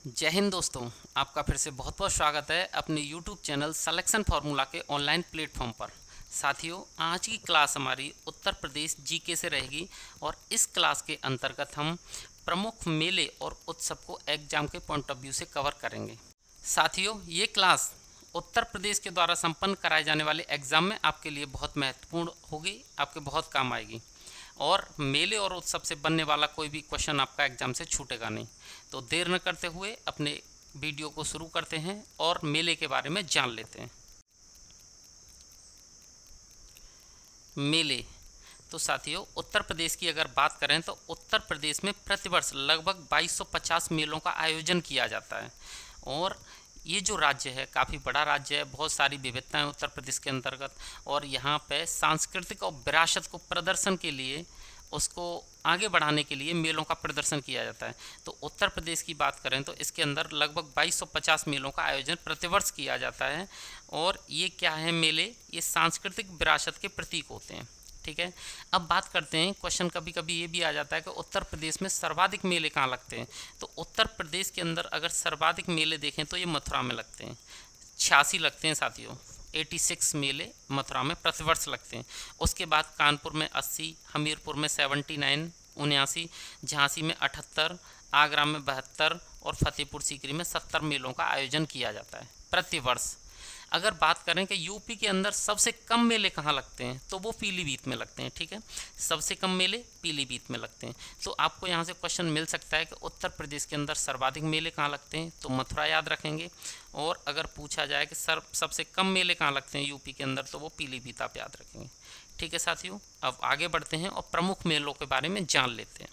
जय हिंद दोस्तों। आपका फिर से बहुत बहुत स्वागत है अपने यूट्यूब चैनल सिलेक्शन फार्मूला के ऑनलाइन प्लेटफॉर्म पर। साथियों, आज की क्लास हमारी उत्तर प्रदेश जीके से रहेगी और इस क्लास के अंतर्गत हम प्रमुख मेले और उत्सव को एग्जाम के पॉइंट ऑफ व्यू से कवर करेंगे। साथियों, ये क्लास उत्तर प्रदेश के द्वारा संपन्न कराए जाने वाले एग्जाम में आपके लिए बहुत महत्वपूर्ण होगी, आपके बहुत काम आएगी और मेले और उत्सव से बनने वाला कोई भी क्वेश्चन आपका एग्जाम से छूटेगा नहीं। तो देर न करते हुए अपने वीडियो को शुरू करते हैं और मेले के बारे में जान लेते हैं। मेले तो साथियों, उत्तर प्रदेश की अगर बात करें तो उत्तर प्रदेश में प्रतिवर्ष लगभग 2250 मेलों का आयोजन किया जाता है और ये जो राज्य है काफ़ी बड़ा राज्य है, बहुत सारी विविधताएं उत्तर प्रदेश के अंतर्गत और यहाँ पे सांस्कृतिक और विरासत को प्रदर्शन के लिए, उसको आगे बढ़ाने के लिए मेलों का प्रदर्शन किया जाता है। तो उत्तर प्रदेश की बात करें तो इसके अंदर लगभग 2250 मेलों का आयोजन प्रतिवर्ष किया जाता है और ये क्या है, मेले ये सांस्कृतिक विरासत के प्रतीक होते हैं। ठीक है, अब बात करते हैं, क्वेश्चन कभी कभी ये भी आ जाता है कि उत्तर प्रदेश में सर्वाधिक मेले कहाँ लगते हैं। तो उत्तर प्रदेश के अंदर अगर सर्वाधिक मेले देखें तो ये मथुरा में लगते हैं, 86 लगते हैं साथियों। 86 मेले मथुरा में प्रतिवर्ष लगते हैं। उसके बाद कानपुर में 80, हमीरपुर में 79 79, झांसी में 78, आगरा में 72 और फतेहपुर सीकरी में 70 मेलों का आयोजन किया जाता है प्रतिवर्ष। अगर बात करें कि यूपी के अंदर सबसे कम मेले कहाँ लगते हैं तो वो पीलीभीत में लगते हैं। ठीक है, सबसे कम मेले पीलीभीत में लगते हैं। तो आपको यहाँ से क्वेश्चन मिल सकता है कि उत्तर प्रदेश के अंदर सर्वाधिक मेले कहाँ लगते हैं, तो मथुरा याद रखेंगे। और अगर पूछा जाए कि सबसे कम मेले कहाँ लगते हैं यूपी के अंदर, तो वो पीलीभीत आप याद रखेंगे। ठीक है साथियों, अब आगे बढ़ते हैं और प्रमुख मेलों के बारे में जान लेते हैं।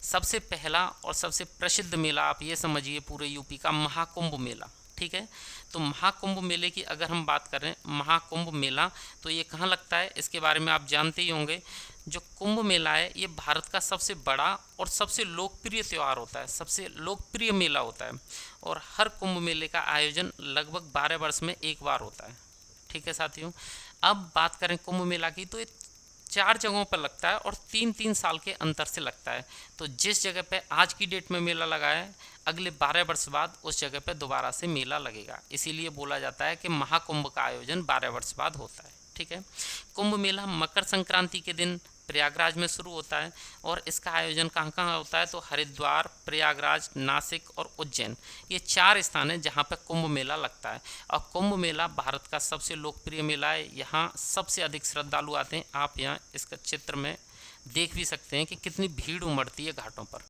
सबसे पहला और सबसे प्रसिद्ध मेला आप ये समझिए पूरे यूपी का महाकुंभ मेला। ठीक है, तो महाकुंभ मेले की अगर हम बात करें, महाकुंभ मेला तो ये कहाँ लगता है इसके बारे में आप जानते ही होंगे। जो कुंभ मेला है ये भारत का सबसे बड़ा और सबसे लोकप्रिय त्यौहार होता है, सबसे लोकप्रिय मेला होता है और हर कुंभ मेले का आयोजन लगभग 12 वर्ष में एक बार होता है। ठीक है साथियों, अब बात करें कुंभ मेला की तो ये 4 जगहों पर लगता है और 3-3 साल के अंतर से लगता है। तो जिस जगह पे आज की डेट में मेला लगा है, अगले 12 वर्ष बाद उस जगह पे दोबारा से मेला लगेगा। इसीलिए बोला जाता है कि महाकुंभ का आयोजन 12 वर्ष बाद होता है। ठीक है, कुंभ मेला मकर संक्रांति के दिन प्रयागराज में शुरू होता है और इसका आयोजन कहाँ कहाँ होता है, तो हरिद्वार, प्रयागराज, नासिक और उज्जैन, ये 4 स्थान हैं जहाँ पर कुंभ मेला लगता है। और कुंभ मेला भारत का सबसे लोकप्रिय मेला है, यहाँ सबसे अधिक श्रद्धालु आते हैं। आप यहाँ इसका चित्र में देख भी सकते हैं कि कितनी भीड़ उमड़ती है घाटों पर।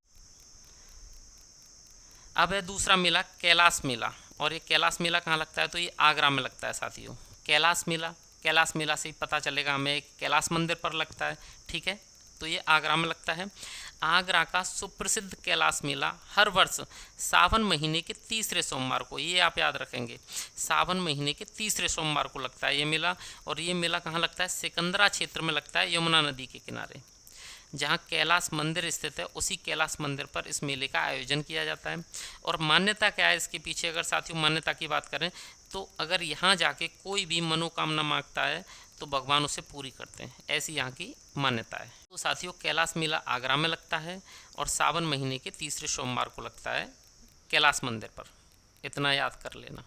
अब है दूसरा मेला कैलाश मेला, और ये कैलाश मेला कहाँ लगता है, तो ये आगरा में लगता है साथियों। कैलाश मेला से ही पता चलेगा हमें, कैलाश मंदिर पर लगता है। ठीक है, तो ये आगरा में लगता है। आगरा का सुप्रसिद्ध कैलाश मेला हर वर्ष सावन महीने के तीसरे सोमवार को, ये आप याद रखेंगे, सावन महीने के तीसरे सोमवार को लगता है ये मेला। और ये मेला कहाँ लगता है, सिकंदरा क्षेत्र में लगता है, यमुना नदी के किनारे। जहाँ कैलाश मंदिर स्थित है उसी कैलाश मंदिर पर इस मेले का आयोजन किया जाता है। और मान्यता क्या है इसके पीछे, अगर साथियों मान्यता की बात करें तो अगर यहाँ जाके कोई भी मनोकामना मांगता है तो भगवान उसे पूरी करते हैं, ऐसी यहाँ की मान्यता है। तो साथियों, कैलाश मेला आगरा में लगता है और सावन महीने के तीसरे सोमवार को लगता है कैलाश मंदिर पर, इतना याद कर लेना।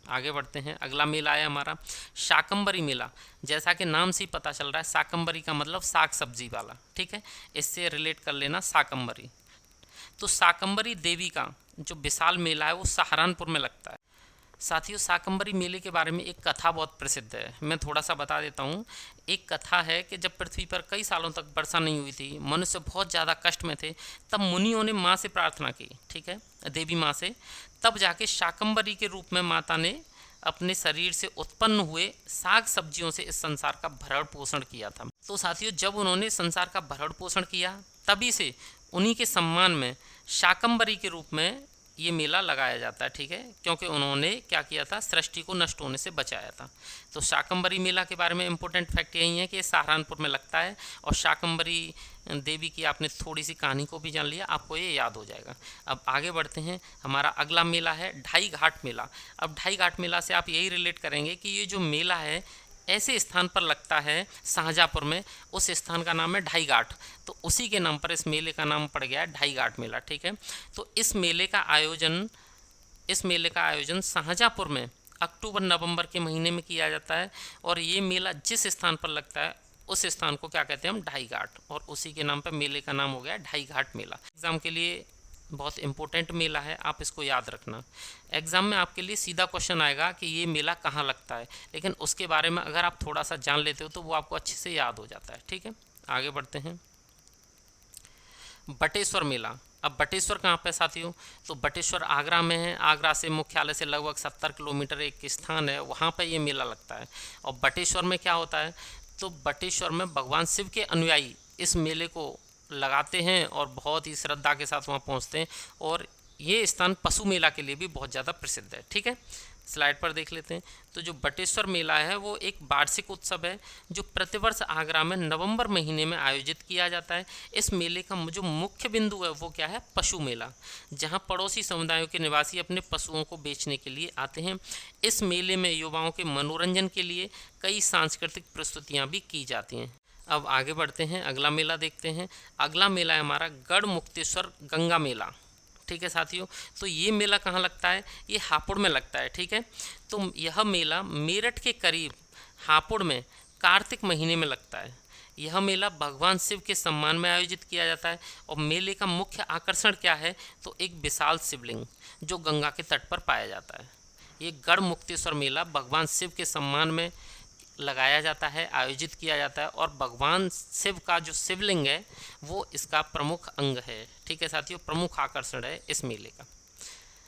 आगे बढ़ते हैं, अगला मेला है हमारा शाकंबरी मेला। जैसा कि नाम से ही पता चल रहा है, शाकंबरी का मतलब साग सब्जी वाला। ठीक है, इससे रिलेट कर लेना शाकंबरी। तो शाकंबरी देवी का जो विशाल मेला है वो सहारनपुर में लगता है। साथियों, शाकंबरी मेले के बारे में एक कथा बहुत प्रसिद्ध है, मैं थोड़ा सा बता देता हूँ। एक कथा है कि जब पृथ्वी पर कई सालों तक वर्षा नहीं हुई थी, मनुष्य बहुत ज़्यादा कष्ट में थे, तब मुनियों ने माँ से प्रार्थना की। ठीक है, देवी माँ से, तब जाके शाकंबरी के रूप में माता ने अपने शरीर से उत्पन्न हुए साग सब्जियों से इस संसार का भरण पोषण किया था। तो साथियों, जब उन्होंने संसार का भरण पोषण किया तभी से उन्हीं के सम्मान में शाकंबरी के रूप में ये मेला लगाया जाता है। ठीक है, क्योंकि उन्होंने क्या किया था, सृष्टि को नष्ट होने से बचाया था। तो शाकंबरी मेला के बारे में इंपॉर्टेंट फैक्ट यही है कि ये सहारनपुर में लगता है और शाकंबरी देवी की आपने थोड़ी सी कहानी को भी जान लिया, आपको ये याद हो जाएगा। अब आगे बढ़ते हैं, हमारा अगला मेला है ढाई घाट मेला। अब ढाई घाट मेला से आप यही रिलेट करेंगे कि ये जो मेला है ऐसे स्थान पर लगता है शाहजहाँपुर में, उस स्थान का नाम है ढाई घाट। तो उसी के नाम पर इस मेले का नाम पड़ गया है ढाई घाट मेला। ठीक है, तो इस मेले का आयोजन शाहजहाँपुर में अक्टूबर नवंबर के महीने में किया जाता है। और ये मेला जिस स्थान पर लगता है उस स्थान को क्या कहते हैं हम, ढाई घाट, और उसी के नाम पर मेले का नाम हो गया ढाई घाट मेला। एग्जाम के लिए बहुत इंपॉर्टेंट मेला है, आप इसको याद रखना। एग्जाम में आपके लिए सीधा क्वेश्चन आएगा कि ये मेला कहाँ लगता है, लेकिन उसके बारे में अगर आप थोड़ा सा जान लेते हो तो वो आपको अच्छे से याद हो जाता है। ठीक है, आगे बढ़ते हैं। बटेश्वर मेला। अब बटेश्वर कहाँ पे साथियों, तो बटेश्वर आगरा में है। आगरा से मुख्यालय से लगभग 70 किलोमीटर एक स्थान है, वहाँ पे ये मेला लगता है। और बटेश्वर में क्या होता है, तो बटेश्वर में भगवान शिव के अनुयायी इस मेले को लगाते हैं और बहुत ही श्रद्धा के साथ वहाँ पहुँचते हैं। और ये स्थान पशु मेला के लिए भी बहुत ज़्यादा प्रसिद्ध है। ठीक है, स्लाइड पर देख लेते हैं। तो जो बटेश्वर मेला है वो एक वार्षिक उत्सव है जो प्रतिवर्ष आगरा में नवंबर महीने में आयोजित किया जाता है। इस मेले का जो मुख्य बिंदु है वो क्या है, पशु मेला, जहां पड़ोसी समुदायों के निवासी अपने पशुओं को बेचने के लिए आते हैं। इस मेले में युवाओं के मनोरंजन के लिए कई सांस्कृतिक प्रस्तुतियाँ भी की जाती हैं। अब आगे बढ़ते हैं, अगला मेला देखते हैं। अगला मेला है हमारा गढ़मुक्तेश्वर गंगा मेला। ठीक है साथियों, तो ये मेला कहाँ लगता है, ये हापुड़ में लगता है। ठीक है, तो यह मेला मेरठ के करीब हापुड़ में कार्तिक महीने में लगता है। यह मेला भगवान शिव के सम्मान में आयोजित किया जाता है। और मेले का मुख्य आकर्षण क्या है, तो एक विशाल शिवलिंग जो गंगा के तट पर पाया जाता है। ये गढ़मुक्तेश्वर मेला भगवान शिव के सम्मान में लगाया जाता है, आयोजित किया जाता है। और भगवान शिव का जो शिवलिंग है वो इसका प्रमुख अंग है। ठीक है साथियों, प्रमुख आकर्षण है इस मेले का।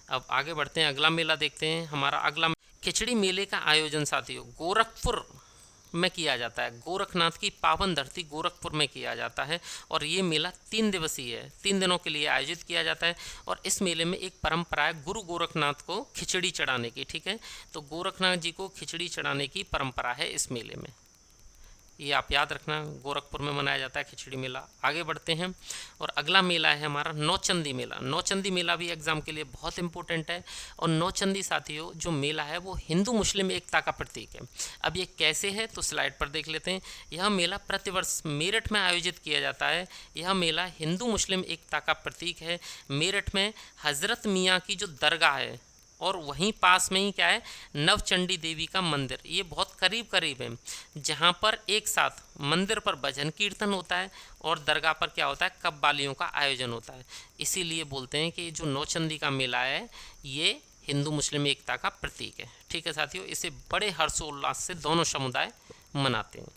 अब आगे बढ़ते हैं, अगला मेला देखते हैं। हमारा अगला खिचड़ी मेले का आयोजन साथियों गोरखपुर में किया जाता है। गोरखनाथ की पावन धरती गोरखपुर में किया जाता है। और ये मेला 3 दिवसीय है, 3 दिनों के लिए आयोजित किया जाता है। और इस मेले में एक परंपरा है गुरु गोरखनाथ को खिचड़ी चढ़ाने की। ठीक है, तो गोरखनाथ जी को खिचड़ी चढ़ाने की परंपरा है इस मेले में, ये आप याद रखना, गोरखपुर में मनाया जाता है खिचड़ी मेला। आगे बढ़ते हैं और अगला मेला है हमारा नौचंदी मेला। नौचंदी मेला भी एग्जाम के लिए बहुत इंपॉर्टेंट है। और नौचंदी साथियों जो मेला है वो हिंदू मुस्लिम एकता का प्रतीक है। अब ये कैसे है, तो स्लाइड पर देख लेते हैं। यह मेला प्रतिवर्ष मेरठ में आयोजित किया जाता है। यह मेला हिंदू मुस्लिम एकता का प्रतीक है। मेरठ में हजरत मियाँ की जो दरगाह है और वहीं पास में ही क्या है, नवचंडी देवी का मंदिर, ये बहुत करीब करीब है, जहाँ पर एक साथ मंदिर पर भजन कीर्तन होता है और दरगाह पर क्या होता है, कव्वालियों का आयोजन होता है। इसीलिए बोलते हैं कि जो नौचंदी का मेला है ये हिंदू मुस्लिम एकता का प्रतीक है। ठीक है साथियों, इसे बड़े हर्षोल्लास से दोनों समुदाय मनाते हैं।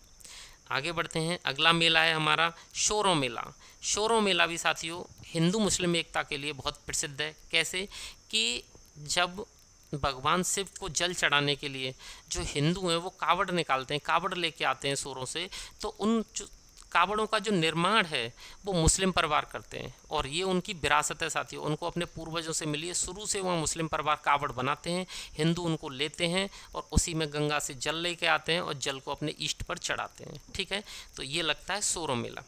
आगे बढ़ते हैं, अगला मेला है हमारा शोरों मेला। शोरों मेला भी साथियों हिंदू मुस्लिम एकता के लिए बहुत प्रसिद्ध है। कैसे कि जब भगवान शिव को जल चढ़ाने के लिए जो हिंदू हैं वो कावड़ निकालते हैं, कावड़ लेके आते हैं शोरों से, तो उन कावड़ों का जो निर्माण है वो मुस्लिम परिवार करते हैं। और ये उनकी विरासत है साथियों, उनको अपने पूर्वजों से मिली है। शुरू से वह मुस्लिम परिवार कावड़ बनाते हैं, हिंदू उनको लेते हैं और उसी में गंगा से जल लेके आते हैं और जल को अपने ईष्ट पर चढ़ाते हैं। ठीक है, तो ये लगता है शोरों मेला।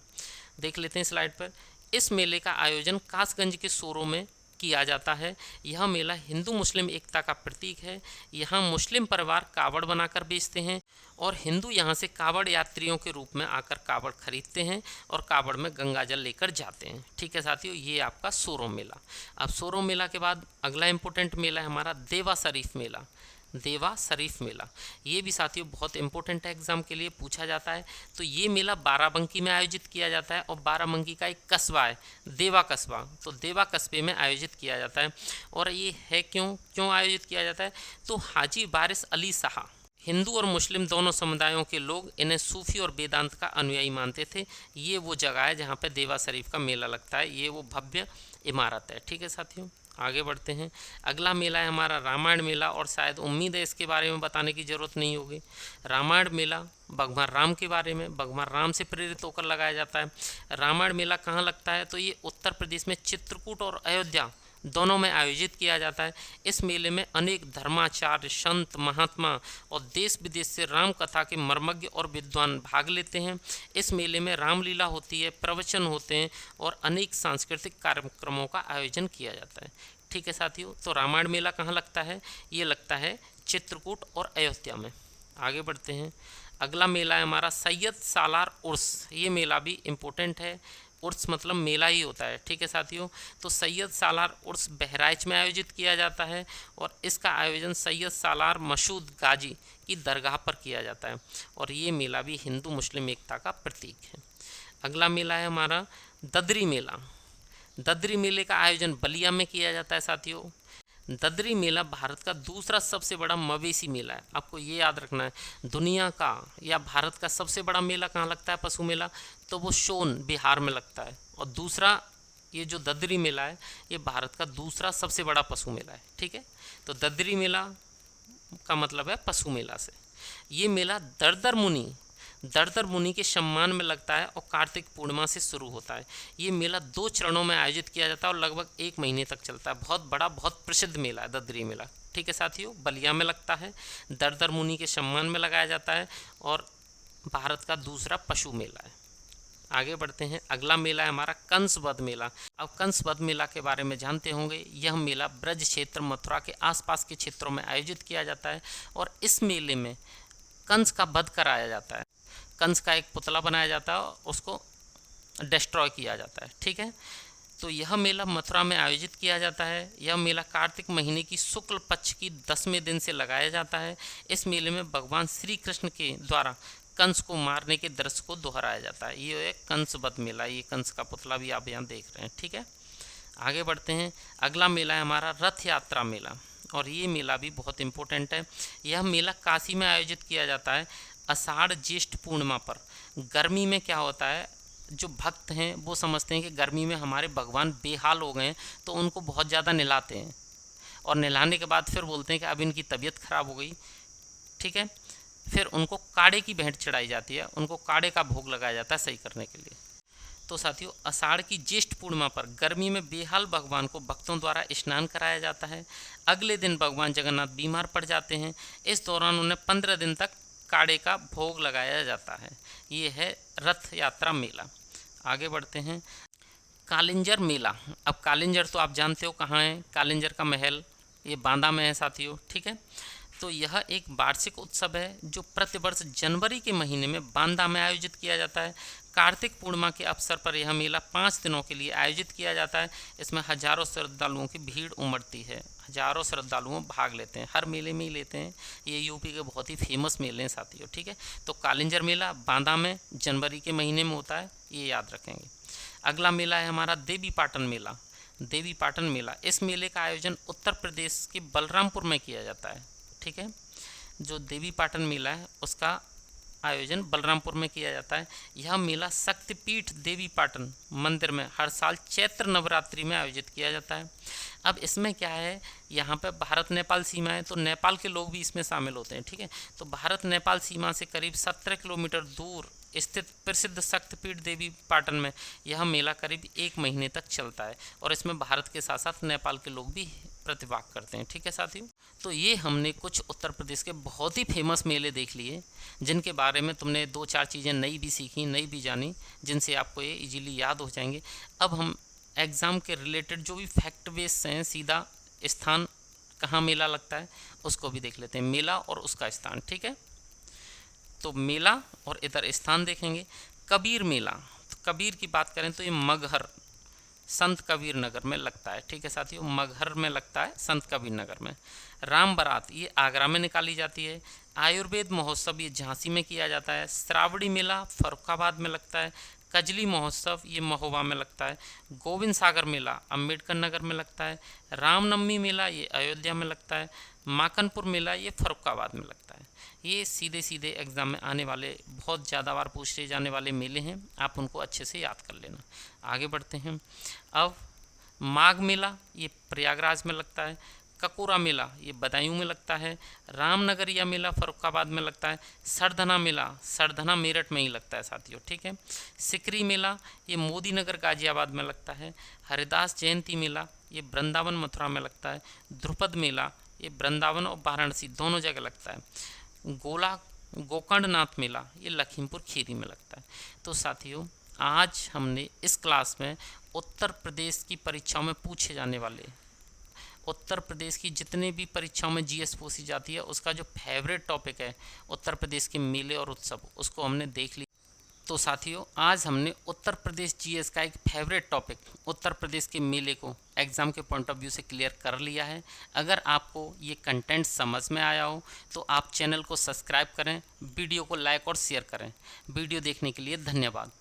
देख लेते हैं स्लाइड पर। इस मेले का आयोजन कासगंज के शोरों में किया जाता है। यह मेला हिंदू मुस्लिम एकता का प्रतीक है। यहाँ मुस्लिम परिवार कावड़ बनाकर बेचते हैं और हिंदू यहाँ से कावड़ यात्रियों के रूप में आकर कावड़ खरीदते हैं और कावड़ में गंगा जल लेकर जाते हैं। ठीक है साथियों, ये आपका शोरों मेला। अब शोरों मेला के बाद अगला इंपॉर्टेंट मेला है हमारा देवा शरीफ मेला। देवा शरीफ मेला, ये भी साथियों बहुत इंपॉर्टेंट है, एग्जाम के लिए पूछा जाता है। तो ये मेला बाराबंकी में आयोजित किया जाता है और बाराबंकी का एक कस्बा है देवा कस्बा, तो देवा कस्बे में आयोजित किया जाता है। और ये है क्यों आयोजित किया जाता है, तो हाजी वारिस अली शाह, हिंदू और मुस्लिम दोनों समुदायों के लोग इन्हें सूफी और वेदांत का अनुयायी मानते थे। ये वो जगह है जहाँ पर देवा शरीफ का मेला लगता है, ये वो भव्य इमारत है। ठीक है साथियों, आगे बढ़ते हैं। अगला मेला है हमारा रामायण मेला, और शायद उम्मीद है इसके बारे में बताने की ज़रूरत नहीं होगी। रामायण मेला भगवान राम के बारे में, भगवान राम से प्रेरित होकर लगाया जाता है। रामायण मेला कहाँ लगता है, तो ये उत्तर प्रदेश में चित्रकूट और अयोध्या दोनों में आयोजित किया जाता है। इस मेले में अनेक धर्माचार्य, संत, महात्मा और देश विदेश से राम कथा के मर्मज्ञ और विद्वान भाग लेते हैं। इस मेले में रामलीला होती है, प्रवचन होते हैं और अनेक सांस्कृतिक कार्यक्रमों का आयोजन किया जाता है। ठीक है साथियों, तो रामायण मेला कहाँ लगता है, ये लगता है चित्रकूट और अयोध्या में। आगे बढ़ते हैं। अगला मेला है हमारा सैयद सालार उर्स। ये मेला भी इम्पोर्टेंट है। उर्स मतलब मेला ही होता है, ठीक है साथियों। तो सैयद सालार उर्स बहराइच में आयोजित किया जाता है और इसका आयोजन सैयद सालार मसूद गाजी की दरगाह पर किया जाता है और ये मेला भी हिंदू मुस्लिम एकता का प्रतीक है। अगला मेला है हमारा ददरी मेला। ददरी मेले का आयोजन बलिया में किया जाता है साथियों। ददरी मेला भारत का दूसरा सबसे बड़ा मवेशी मेला है। आपको ये याद रखना है, दुनिया का या भारत का सबसे बड़ा मेला कहाँ लगता है, पशु मेला, तो वो सोन बिहार में लगता है। और दूसरा ये जो ददरी मेला है ये भारत का दूसरा सबसे बड़ा पशु मेला है, ठीक है। तो ददरी मेला का मतलब है पशु मेला से। ये मेला दरदर मुनि के सम्मान में लगता है और कार्तिक पूर्णिमा से शुरू होता है। ये मेला 2 चरणों में आयोजित किया जाता है और लगभग 1 महीने तक चलता है। बहुत बड़ा, बहुत प्रसिद्ध मेला है ददरी मेला, ठीक है साथियों। बलिया में लगता है, दरदर मुनि के सम्मान में लगाया जाता है और भारत का दूसरा पशु मेला है। आगे बढ़ते हैं। अगला मेला है हमारा कंसवध मेला। अब कंसवध मेला के बारे में जानते होंगे। यह मेला ब्रज क्षेत्र, मथुरा के आसपास के क्षेत्रों में आयोजित किया जाता है और इस मेले में कंस का वध कराया जाता है। कंस का एक पुतला बनाया जाता है और उसको डिस्ट्रॉय किया जाता है, ठीक है। तो यह मेला मथुरा में आयोजित किया जाता है। यह मेला कार्तिक महीने की शुक्ल पक्ष की 10वें दिन से लगाया जाता है। इस मेले में भगवान श्री कृष्ण के द्वारा कंस को मारने के दृश्य को दोहराया जाता है। ये एक कंसवध मेला, ये कंस का पुतला भी आप यहाँ देख रहे हैं, ठीक है। आगे बढ़ते हैं। अगला मेला है हमारा रथ यात्रा मेला और ये मेला भी बहुत इम्पोर्टेंट है। यह मेला काशी में आयोजित किया जाता है आषाढ़ ज्येष्ठ पूर्णिमा पर। गर्मी में क्या होता है, जो भक्त हैं वो समझते हैं कि गर्मी में हमारे भगवान बेहाल हो गए हैं तो उनको बहुत ज़्यादा नहलाते हैं और नहलाने के बाद फिर बोलते हैं कि अब इनकी तबीयत खराब हो गई, ठीक है। फिर उनको काढ़े की भेंट चढ़ाई जाती है, उनको काढ़े का भोग लगाया जाता है सही करने के लिए। तो साथियों, आषाढ़ की ज्येष्ठ पूर्णिमा पर गर्मी में बेहाल भगवान को भक्तों द्वारा स्नान कराया जाता है। अगले दिन भगवान जगन्नाथ बीमार पड़ जाते हैं। इस दौरान उन्हें 15 दिन तक काढ़े का भोग लगाया जाता है। ये है रथ यात्रा मेला। आगे बढ़ते हैं। कालिंजर मेला। अब कालिंजर तो आप जानते हो कहाँ है, कालिंजर का महल ये बांदा में है साथियों, ठीक है। तो यह एक वार्षिक उत्सव है जो प्रतिवर्ष जनवरी के महीने में बांदा में आयोजित किया जाता है। कार्तिक पूर्णिमा के अवसर पर यह मेला 5 दिनों के लिए आयोजित किया जाता है। इसमें हजारों श्रद्धालुओं की भीड़ उमड़ती है, हजारों श्रद्धालुओं भाग लेते हैं, हर मेले में ही लेते हैं। ये यूपी के बहुत ही फेमस मेले हैं साथियों, ठीक है। तो कालिंजर मेला बांदा में जनवरी के महीने में होता है, ये याद रखेंगे। अगला मेला है हमारा देवी पाटन मेला। देवी पाटन मेला, इस मेले का आयोजन उत्तर प्रदेश के बलरामपुर में किया जाता है, ठीक है। जो देवी पाटन मेला है उसका आयोजन बलरामपुर में किया जाता है। यह मेला शक्तिपीठ देवी पाटन मंदिर में हर साल चैत्र नवरात्रि में आयोजित किया जाता है। अब इसमें क्या है, यहाँ पे भारत नेपाल सीमा है तो नेपाल के लोग भी इसमें शामिल होते हैं, ठीक है। तो भारत नेपाल सीमा से करीब 17 किलोमीटर दूर स्थित प्रसिद्ध शक्तिपीठ देवी पाटन में यह मेला करीब 1 महीने तक चलता है और इसमें भारत के साथ साथ नेपाल के लोग भी प्रतिभाग करते हैं, ठीक है साथियों। तो ये हमने कुछ उत्तर प्रदेश के बहुत ही फेमस मेले देख लिए जिनके बारे में तुमने 2-4 चीज़ें नई भी सीखी, नई भी जानी, जिनसे आपको ये इजीली याद हो जाएंगे। अब हम एग्ज़ाम के रिलेटेड जो भी फैक्ट बेस हैं, सीधा स्थान कहाँ मेला लगता है उसको भी देख लेते हैं, मेला और उसका स्थान, ठीक है। तो मेला और इधर स्थान देखेंगे। कबीर मेला, तो कबीर की बात करें तो ये मगहर संत कबीर नगर में लगता है, ठीक है साथियों। मगहर में लगता है संत कबीर नगर में। राम बारात ये आगरा में निकाली जाती है। आयुर्वेद महोत्सव ये झांसी में किया जाता है। श्रावणी मेला फर्रुखाबाद में लगता है। कजली महोत्सव ये महोबा में लगता है। गोविंद सागर मेला अम्बेडकर नगर में लगता है। रामनवमी मेला ये अयोध्या में लगता है। माकनपुर मेला ये फर्रुखाबाद में लगता है। ये सीधे सीधे एग्ज़ाम में आने वाले बहुत ज़्यादा बार पूछे जाने वाले मेले हैं, आप उनको अच्छे से याद कर लेना। आगे बढ़ते हैं। अब माघ मेला ये प्रयागराज में लगता है। ककोरा मेला ये बदायूं में लगता है। रामनगरिया मेला फर्रुखाबाद में लगता है। सरधना मेला सरधना मेरठ में ही लगता है साथियों, ठीक है। सिकरी मेला ये मोदी नगर गाजियाबाद में लगता है। हरिदास जयंती मेला ये वृंदावन मथुरा में लगता है। ध्रुपद मेला ये वृंदावन और वाराणसी दोनों जगह लगता है। गोकर्णनाथ मेला ये लखीमपुर खीरी में लगता है। तो साथियों, आज हमने इस क्लास में उत्तर प्रदेश की परीक्षाओं में पूछे जाने वाले उत्तर प्रदेश की जितने भी परीक्षाओं में जीएस पूछी जाती है उसका जो फेवरेट टॉपिक है उत्तर प्रदेश के मेले और उत्सव, उसको हमने देख लिया। तो साथियों, आज हमने उत्तर प्रदेश जीएस का एक फेवरेट टॉपिक उत्तर प्रदेश के मेले को एग्ज़ाम के पॉइंट ऑफ व्यू से क्लियर कर लिया है। अगर आपको ये कंटेंट समझ में आया हो तो आप चैनल को सब्सक्राइब करें, वीडियो को लाइक और शेयर करें। वीडियो देखने के लिए धन्यवाद।